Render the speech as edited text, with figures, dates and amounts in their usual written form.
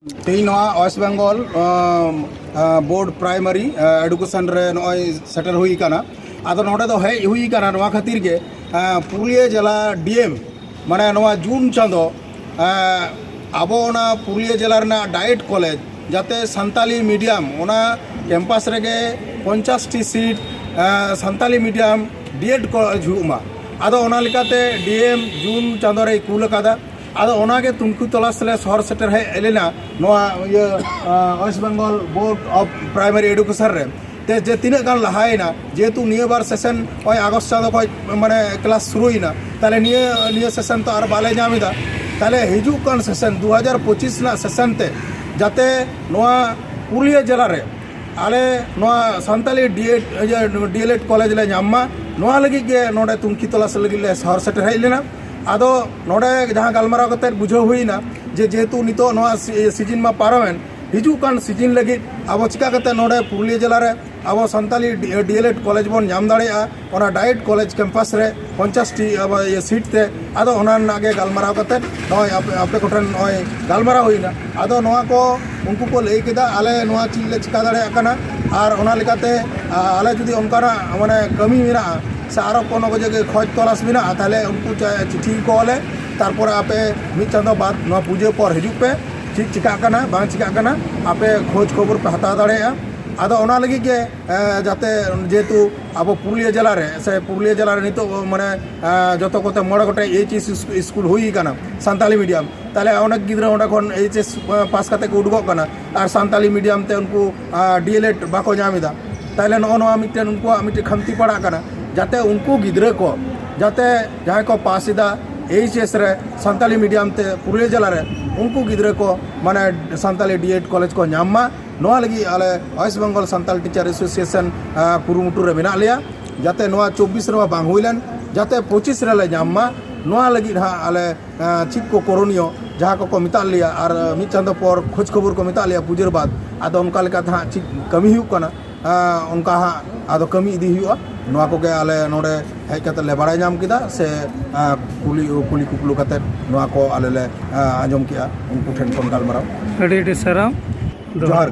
तेई West Bengal board primary education रे नॉय सेटर हुई काना आदो नोडे दो हेज हुई काना नोआ खातिर के पुरुलिया जिला डीएम माने नोआ जून चांदो आबो ना पुरुलिया जिला रना डाइट कॉलेज जाते संताली मीडियम ओना कैंपस रेगे 50 टी seat Santali medium DEd college हुमा आदो ओना लिकाते डीएम जून चांदो रे कूल कादा आदो ओनागे तुमकु तलाश ले शहर सेटर है एलेना नोआ ये West Bengal board of primary education रे ते जे तीन गान लहायना जेतु निये बार सेशन ओय अगस्त चांदो को माने क्लास शुरू हुईना ताले निये सेशन तो आर बाले जामिदा ताले हिजु कान सेशन 2025 ना सेशन ते जाते नोआ पुरुलिया जिला रे आले नोआ संताली डीएलएड कॉलेज ले नामा नोआ लगी के नोडे तुमकी तलाश लगी ले शहर सेटर है लेना आदो नोडे जहाँ गलमाराव कते बुझाव हुईना जेहेतु नितो नोआ सीजन में पारमेन हिजू कान सीजन लगी अब चिका कते नोडे पुरुलिया जिला रे अब संताली डीएलएड कॉलेज बन नाम दाड़ेया ओना डाइट कॉलेज कैंपस रे 50 टी अब ये सीट ते आदो ओना नागे गलमाराव कते नोय आपे कोठन नोय गलमाराव हुईना आदो नोआ को उनको को लई केदा आले नोआ चीज ले चिका दाड़ेया काना आर ओना लेकाते आले जुदी उनकाना माने कमी मेना से आरो कोनो जगह खोज तलाश मेना ताले उनको चिठी को ले तारपर आपे मिद चांदो बाद नोआ पूजे पर हिजू पे ठीक चिका काना बांग चिका काना आपे खोज खबर पे हता दाड़ेया आदो ओना लगी के जाते जेतु अब पुरुलिया जिला रे से पुरुलिया जिला रे नितो माने जतो कोते मोड़े गोटे एचएस स्कूल हुई काना संताली मीडियम ताले अनेक गिद्रा ओंडा खन एचएस पास काते को उडगो काना आर संताली मीडियम ते उनको डीएलएड बाको नामिदा ताले नो मिटेन उनको मिटे खमती पड़ा काना जाते उनको गिद्रा को जाते जहाँ को पासिदा एचएस रे संताली मीडियम ते पुरुलिया जिला रे उनको गिद्रा को माने संताली डीएड कॉलेज को नामा नोआ लगी आले वेस्ट बेंगल संताल टीचर एसोसिएशन कुरुमुटु रे मेना लिया जाते नोआ 24 रे बांग हुइलन जाते 25 रे ले नामा नोआ लगी हा आले चिक को कोरोनियो जहाँ को मिता लिया और मिद चांदो पर खोज खबर को मिता लिया पूजर बाद आदो उनका लेका था चिक कमी हुई कना उनका हाँ आदो कमी इदी हुआ नोआ को के आले नोडे हेज कते ले बाड़ाय नाम किदा से कुली कुपलु कते नोआ को आले ले आंजम किया उनको ठेन कोन गालमाराव अड़ी सराम जोहार।